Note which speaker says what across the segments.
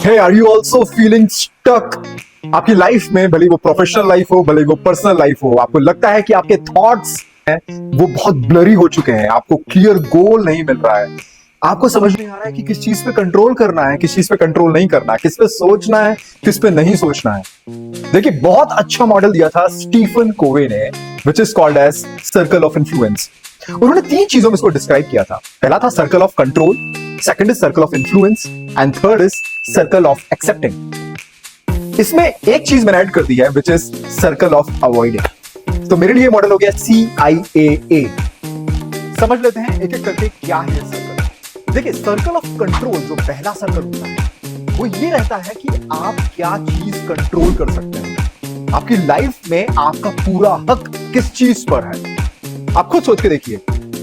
Speaker 1: Hey, are you also feeling stuck? आपकी life में भले वो प्रोफेशनल लाइफ हो, भले वो पर्सनल लाइफ हो, आपको लगता है कि आपके थॉट्स हैं वो बहुत ब्लरी हो चुके हैं, आपको क्लियर गोल नहीं मिल रहा है, आपको समझ नहीं आ रहा है कि किस चीज पे कंट्रोल करना है, किस चीज पे कंट्रोल नहीं करना है, किस पे सोचना है, किस पे नहीं सोचना है। देखिए, बहुत अच्छा मॉडल दिया था स्टीफन कोवे ने, which is called as circle of influence. उन्होंने 3 चीजों में इसको डिस्क्राइब किया था। पहला था circle of control, second is circle of influence and third is circle of accepting. इसमें एक चीज मैंने ऐड कर दी है, which is circle of avoiding. तो मेरे लिए मॉडल हो गया CIAA। समझ लेते हैं एक एक करके क्या है सर्कल। देखिए, सर्कल ऑफ कंट्रोल जो पहला सर्कल होता है वो ये रहता है कि आप क्या चीज कंट्रोल कर सकते हैं, आपकी लाइफ में आपका पूरा हक किस चीज पर है। आप खुद सोच के देखिए,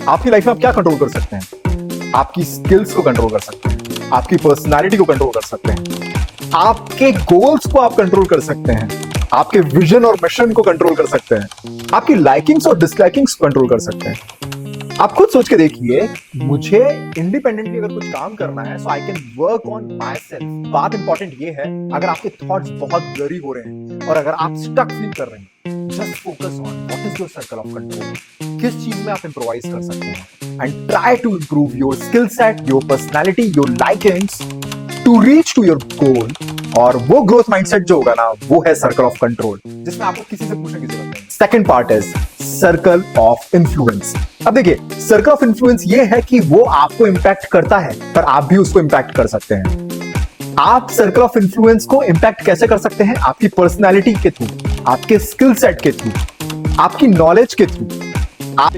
Speaker 1: आपकी लाइफ में आप क्या कंट्रोल कर सकते हैं। आपकी स्किल्स को कंट्रोल कर सकते हैं, आपकी पर्सनालिटी को कंट्रोल कर सकते हैं, आपके गोल्स को आप कंट्रोल कर सकते हैं, आपके विजन और मिशन को कंट्रोल कर सकते हैं, आपकी लाइकिंग्स और डिसलाइकिंग्स को कंट्रोल कर सकते हैं। आप खुद सोच के देखिए, मुझे इंडिपेंडेंटली अगर कुछ काम करना है, so I can work on myself. बात इंपॉर्टेंट ये है, अगर आपके थॉट्स बहुत ब्लरी हो रहे हैं और अगर आप स्टक फील कर रहे हैं, just focus on what is your circle of control. किस चीज में आप इंप्रोवाइज कर सकते हैं and try to improve your skill set, your personality, your likings to reach to your goal. और वो ग्रोथ माइंडसेट जो होगा ना, वो है सर्कल ऑफ कंट्रोल, जिसमें आपको किसी से पूछने की जरूरत नहीं। Second part is circle of influence. अब देखिए, सर्कल ऑफ इन्फ्लुएंस ये है कि वो आपको इंपैक्ट करता है, पर आप भी उसको इंपैक्ट कर सकते हैं। आप सर्कल ऑफ इन्फ्लुएंस को इंपैक्ट कैसे कर सकते हैं? आपकी पर्सनैलिटी के थ्रू, आपके स्किल सेट के थ्रू, आपकी नॉलेज के थ्रू। आप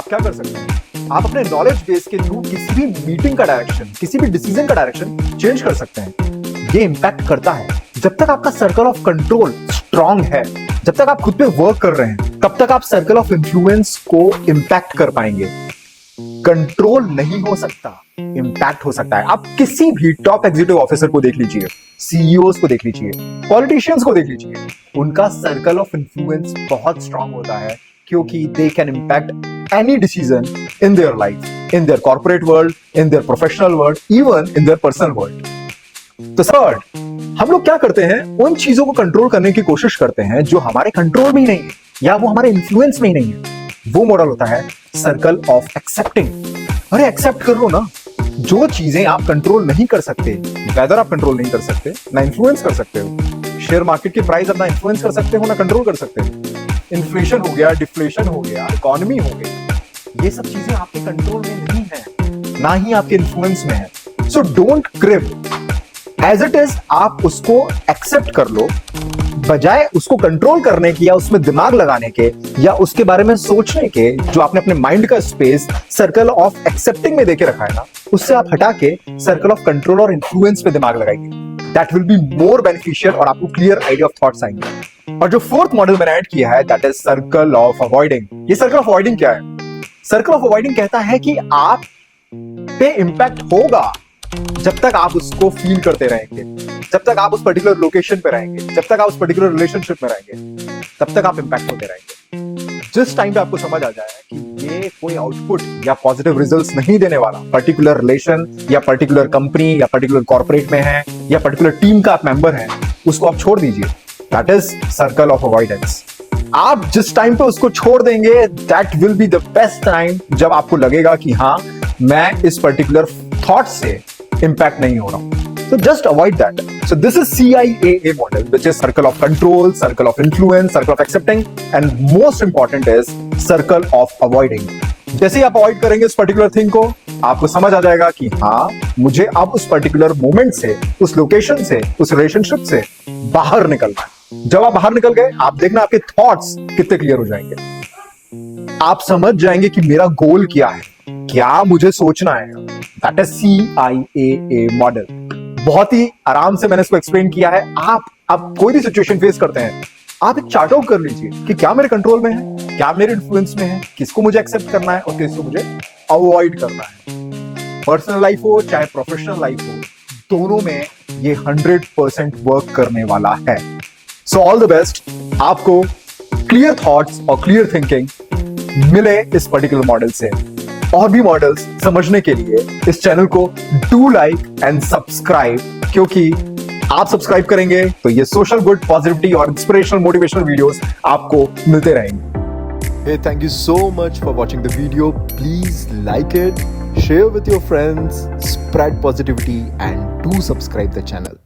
Speaker 1: क्या कर सकते हैं? आप अपने नॉलेज बेस के थ्रू किसी भी मीटिंग का डायरेक्शन, किसी भी डिसीजन का डायरेक्शन चेंज कर सकते हैं। ये इंपैक्ट करता है। जब तक आपका सर्कल ऑफ कंट्रोल स्ट्रांग है, जब तक आप खुद पे वर्क कर रहे हैं, तब तक आप सर्कल ऑफ इन्फ्लुएंस को इंपैक्ट कर पाएंगे। कंट्रोल नहीं हो सकता, इंपैक्ट हो सकता है। आप किसी भी टॉप एग्जीक्यूटिव ऑफिसर को देख लीजिए, सीईओस को देख लीजिए, पॉलिटिशियंस को देख लीजिए, उनका सर्कल ऑफ इन्फ्लुएंस बहुत स्ट्रांग होता है, क्योंकि they can impact any decision in their life, in their corporate world, in their professional world, even in their personal world. तो थर्ड, हम लोग क्या करते हैं? उन चीजों को कंट्रोल करने की कोशिश करते हैं जो हमारे कंट्रोल में ही नहीं है या वो हमारे इन्फ्लुएंस में ही नहीं है। वो मॉडल होता है सर्कल ऑफ एक्सेप्टिंग। अरे एक्सेप्ट कर लो ना, जो चीजें आप कंट्रोल नहीं कर सकते, वेदर आप कंट्रोल नहीं कर सकते, ना इन्फ्लुएंस कर सकते हो। शेयर मार्केट की प्राइस अपना इन्फ्लुएंस कर सकते हो, ना कंट्रोल कर सकते हो। इन्फ्लेशन हो गया, डिफ्लेशन हो गया, इकोनॉमी हो गई, ये सब चीजें आपके कंट्रोल में नहीं है, ना ही आपके इन्फ्लुएंस में है। So don't crib, as it is आप उसको एक्सेप्ट कर लो, बजाय उसको कंट्रोल करने की या उसमें दिमाग लगाने के या उसके बारे में सोचने के। जो आपने अपने माइंड का स्पेस सर्कल ऑफ एक्सेप्टिंग में देके रखा है ना, उससे आप हटा के सर्कल ऑफ कंट्रोल और इन्फ्लुएंस पे दिमाग लगाइए। That will be more beneficial और आपको क्लियर आइडिया ऑफ थॉट्स आएंगे। और जो फोर्थ मॉडल मैंने ऐड किया है, that is circle of avoiding. ये सर्कल ऑफ अवॉइडिंग क्या है? सर्कल ऑफ अवॉइडिंग कहता है कि आप पे इंपैक्ट होगा जब तक आप उसको फील करते रहेंगे, जब तक आप उस पर्टिकुलर लोकेशन पे रहेंगे, जब तक आप उस पर्टिकुलर रिलेशनशिप में रहेंगे, तब तक आप इंपैक्ट होते रहेंगे। जिस टाइम पे आपको समझ आ जाए कि ये कोई आउटपुट या पॉजिटिव रिजल्ट्स नहीं देने वाला, पर्टिकुलर रिलेशन या पर्टिकुलर कंपनी या पर्टिकुलर कॉर्पोरेट में है या पर्टिकुलर टीम का आप मेंबर हैं, उसको आप छोड़ दीजिए। That is circle of avoidance. आप जिस टाइम पे उसको छोड़ देंगे, that will be the best time जब आपको लगेगा कि हाँ, मैं इस पर्टिकुलर थॉट से इंपैक्ट नहीं हो रहा हूं। So just avoid that. So this is CIAA model, which is circle of control, circle of influence, circle of accepting, and most important is circle of avoiding. जैसे ही आप अवॉइड करेंगे उस particular thing को, आपको समझ आ जाएगा कि हाँ, मुझे अब उस पर्टिकुलर मोमेंट से, उस लोकेशन से, उस रिलेशनशिप से बाहर निकलना है। जब आप बाहर निकल गए, आप देखना आपके थॉट्स कितने क्लियर हो जाएंगे। आप समझ जाएंगे कि मेरा गोल क्या है, क्या मुझे सोचना है। That is CIAA model. बहुत ही आराम से मैंने इसको एक्सप्लेन किया है। आप कोई भी सिचुएशन फेस करते हैं, आप एक चार्ट आउट कर लीजिए कि क्या मेरे कंट्रोल में है, क्या मेरे इन्फ्लुएंस में है, किसको मुझे एक्सेप्ट करना है और किसको मुझे अवॉइड करना है। पर्सनल लाइफ हो चाहे प्रोफेशनल लाइफ हो, दोनों में ये 100% वर्क करने वाला है। So all the best. आपको क्लियर थॉट्स और क्लियर थिंकिंग मिले इस पर्टिकुलर मॉडल से। और भी मॉडल्स समझने के लिए इस चैनल को डू लाइक एंड सब्सक्राइब क्योंकि आप सब्सक्राइब करेंगे तो ये सोशल गुड, पॉजिटिविटी और इंस्पिरेशनल मोटिवेशनल वीडियोस आपको मिलते रहेंगे।
Speaker 2: Hey, thank you so much for watching the video. Please like it, share with your friends, spread positivity, and do subscribe the channel.